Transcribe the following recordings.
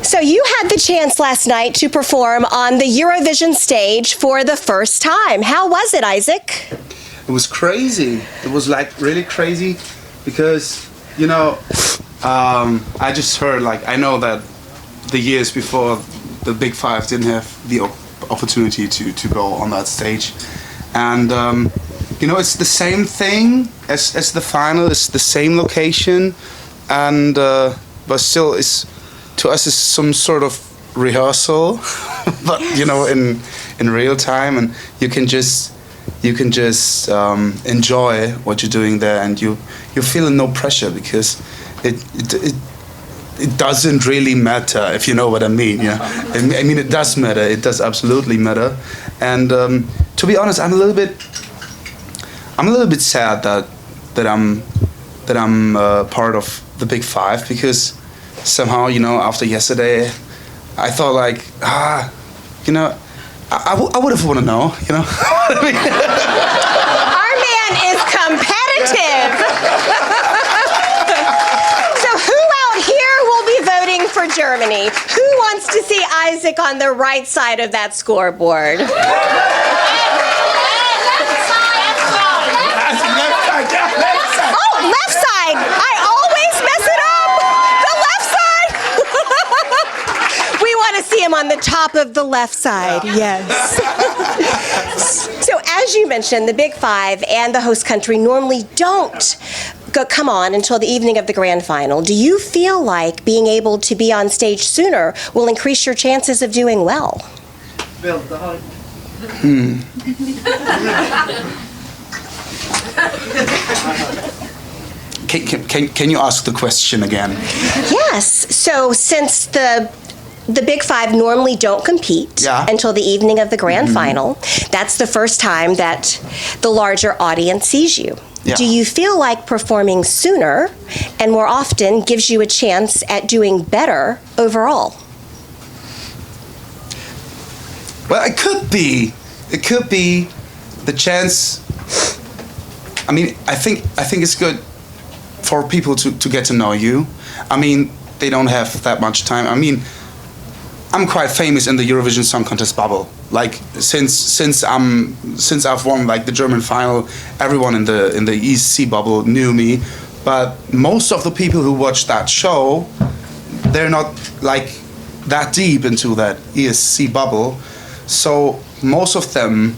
So you had the chance last night to perform on the Eurovision stage for the first time. How was it, Isaak? It was crazy. It was like really crazy because, you know, I just heard, like, I know that the years before the Big Five didn't have the opportunity to go on that stage. And, you know, it's the same thing as the final, it's the same location, and but still it's, to us, it's some sort of rehearsal, but, you know, in real time, and you can just enjoy what you're doing there, and you're feeling no pressure because it doesn't really matter, if you know what I mean. Yeah, I mean it does matter. It does absolutely matter, and to be honest, I'm a little bit sad that I'm part of the Big Five, because somehow, you know, after yesterday, I thought like, you know, I would have want to know, you know. Our man is competitive. So who out here will be voting for Germany? Who wants to see Isaak on the right side of that scoreboard? Oh, left side. I always mess it up. The left side. We want to see him on the top of the left side. Yes. So as you mentioned, the Big Five and the host country normally don't come on until the evening of the grand final. Do you feel like being able to be on stage sooner will increase your chances of doing well? Can you ask the question again? Yes. So since the Big Five normally don't compete until the evening of the grand final, that's the first time that the larger audience sees you. Yeah. Do you feel like performing sooner and more often gives you a chance at doing better overall? Well, it could be. It could be the chance. I mean, I think it's good for people to get to know you. I mean, they don't have that much time. I mean, I'm quite famous in the Eurovision Song Contest bubble. Like since I've won like the German final, everyone in the ESC bubble knew me. But most of the people who watch that show, they're not like that deep into that ESC bubble. So most of them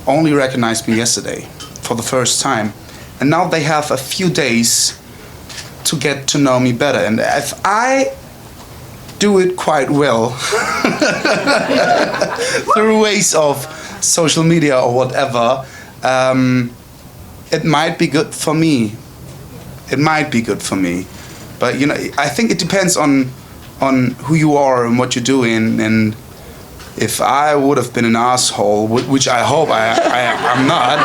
only recognized me yesterday for the first time, and now they have a few days to get to know me better. And if I do it quite well through ways of social media or whatever, it might be good for me. It might be good for me, but you know, I think it depends on who you are and what you're doing. And if I would have been an asshole, which I hope I'm not,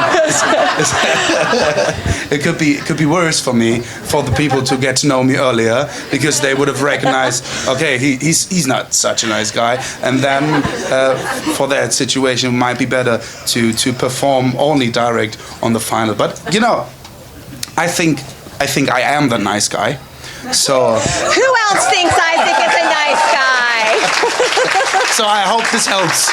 it could be worse for me, for the people to get to know me earlier, because they would have recognized, okay, he's not such a nice guy, and then for that situation it might be better to perform only direct on the final. But you know, I think I am the nice guy. So who else thinks Isaak is a nice guy? So I hope this helps.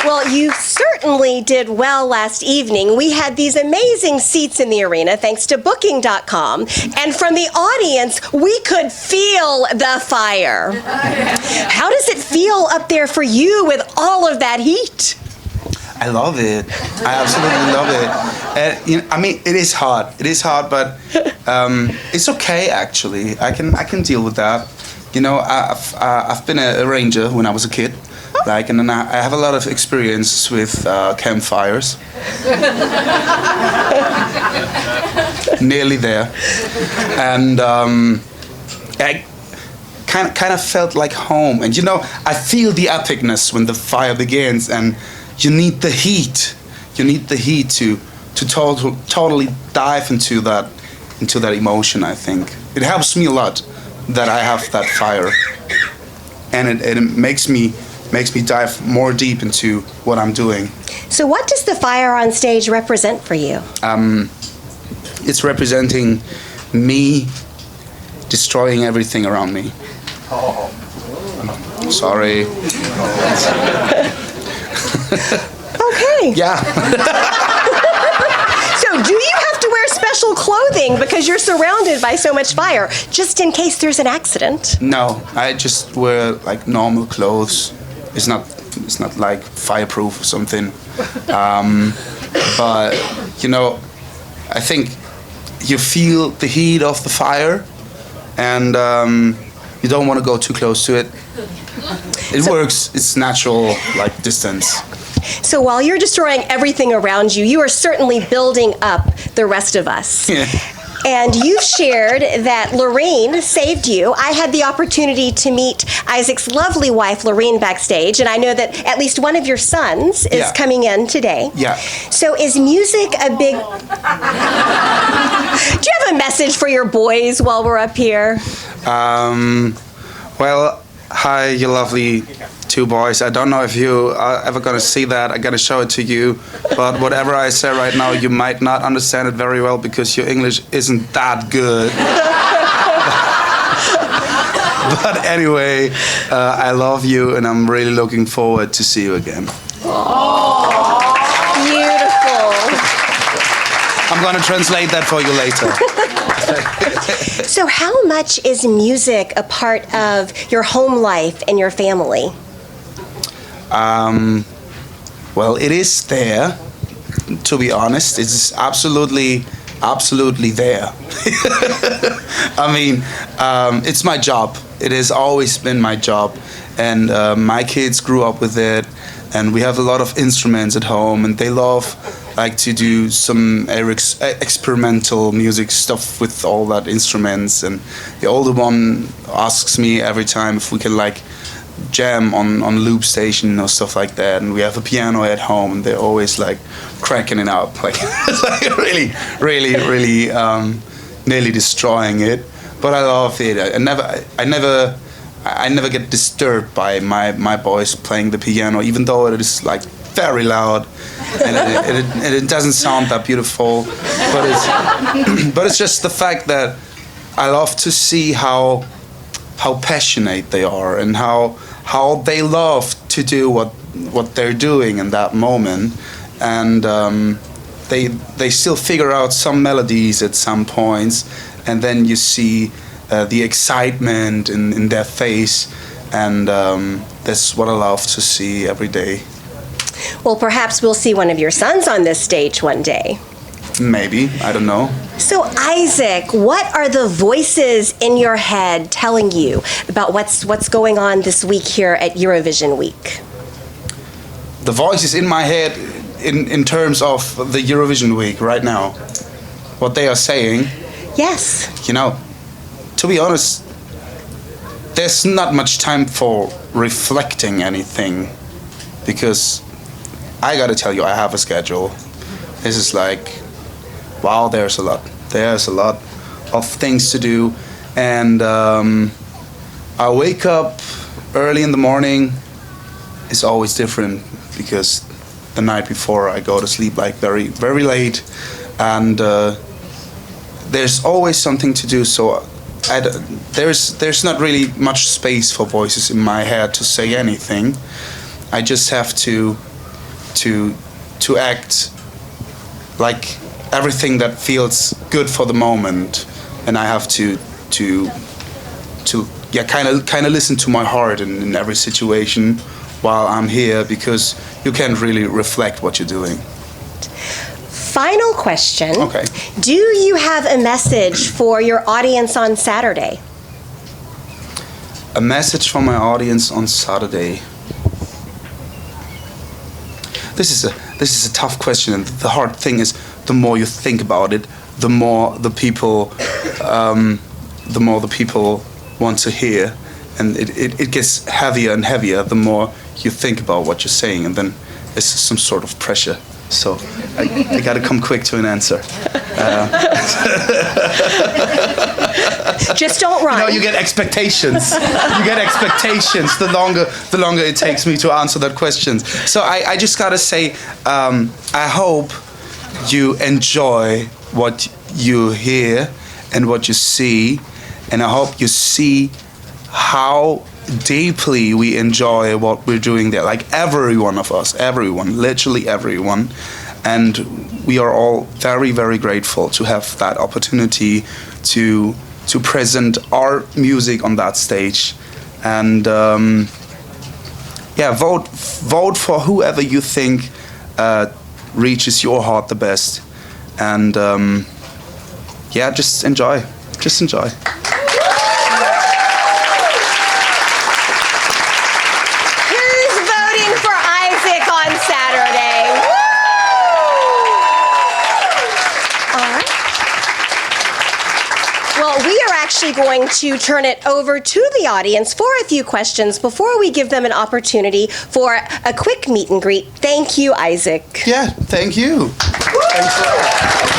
Well, you certainly did well last evening. We had these amazing seats in the arena thanks to Booking.com. And from the audience, we could feel the fire. How does it feel up there for you with all of that heat? I love it. I absolutely love it. You know, I mean, it is hard. It is hard, but it's okay actually. I can deal with that. You know, I've been a ranger when I was a kid, like, and then I have a lot of experience with campfires. Nearly there, and I kind of felt like home. And you know, I feel the epicness when the fire begins, and you need the heat. You need the heat to totally dive into that emotion. I think it helps me a lot that I have that fire, and it makes me dive more deep into what I'm doing. So what does the fire on stage represent for you? it's representing me destroying everything around me. Sorry. Okay. Yeah. So do you have to wear special clothing because you're surrounded by so much fire, just in case there's an accident? No, I just wear like normal clothes. It's not like fireproof or something. But you know, I think you feel the heat of the fire, and you don't want to go too close to it. It works. It's natural, like distance. So while you're destroying everything around you, you are certainly building up the rest of us. Yeah. And you've shared that Lorraine saved you. I had the opportunity to meet Isaac's lovely wife, Lorraine, backstage, and I know that at least one of your sons is Yeah. coming in today. Yeah. So is music a big... Do you have a message for your boys while we're up here? Well, hi, you lovely two boys. I don't know if you are ever gonna see that. I'm gonna show it to you. But whatever I say right now, you might not understand it very well because your English isn't that good. But anyway, I love you, and I'm really looking forward to see you again. Beautiful. I'm gonna translate that for you later. So how much is music a part of your home life and your family? Well, it is there, to be honest. It's absolutely there. I mean, it's my job. It has always been my job. And my kids grew up with it. And we have a lot of instruments at home. And they love to do some experimental music stuff with all that instruments. And the older one asks me every time if we can jam on loop station or stuff like that, and we have a piano at home, and they're always cracking it up, really nearly destroying it. But I love it. I never get disturbed by my boys playing the piano, even though it is very loud and it doesn't sound that beautiful. But it's just the fact that I love to see how passionate they are and how they love to do what they're doing in that moment, and they still figure out some melodies at some points, and then you see the excitement in their face, and that's what I love to see every day. Well, perhaps we'll see one of your sons on this stage one day. Maybe, I don't know. So, Isaac, what are the voices in your head telling you about what's going on this week here at Eurovision Week? The voices in my head in terms of the Eurovision Week right now, what they are saying. Yes. You know, to be honest, there's not much time for reflecting anything, because I gotta tell you, I have a schedule. This is wow, there's a lot of things to do, and I wake up early in the morning. It's always different because the night before I go to sleep very, very late, and there's always something to do. So there's not really much space for voices in my head to say anything. I just have to act like everything that feels good for the moment, and I have to kind of listen to my heart in every situation while I'm here, because you can't really reflect what you're doing. Final question. Okay. Do you have a message for your audience on Saturday? A message for my audience on Saturday. This is a tough question, and the hard thing is, the more you think about it, the more the people want to hear, and it gets heavier and heavier the more you think about what you're saying, and then there's some sort of pressure. So I gotta come quick to an answer. Just don't run. You get expectations. The longer it takes me to answer that question. So I just gotta say, I hope you enjoy what you hear and what you see, and I hope you see how deeply we enjoy what we're doing there. Like every one of us, everyone, literally everyone. And we are all very, very grateful to have that opportunity to present our music on that stage. And vote for whoever you think reaches your heart the best. And just enjoy. Just enjoy. Who's voting for Isaak on Saturday? Woo! All right. Well, we are actually going to turn it over to the audience for a few questions before we give them an opportunity for a quick meet and greet. Thank you, Isaak. Yeah, thank you. Thanks a lot.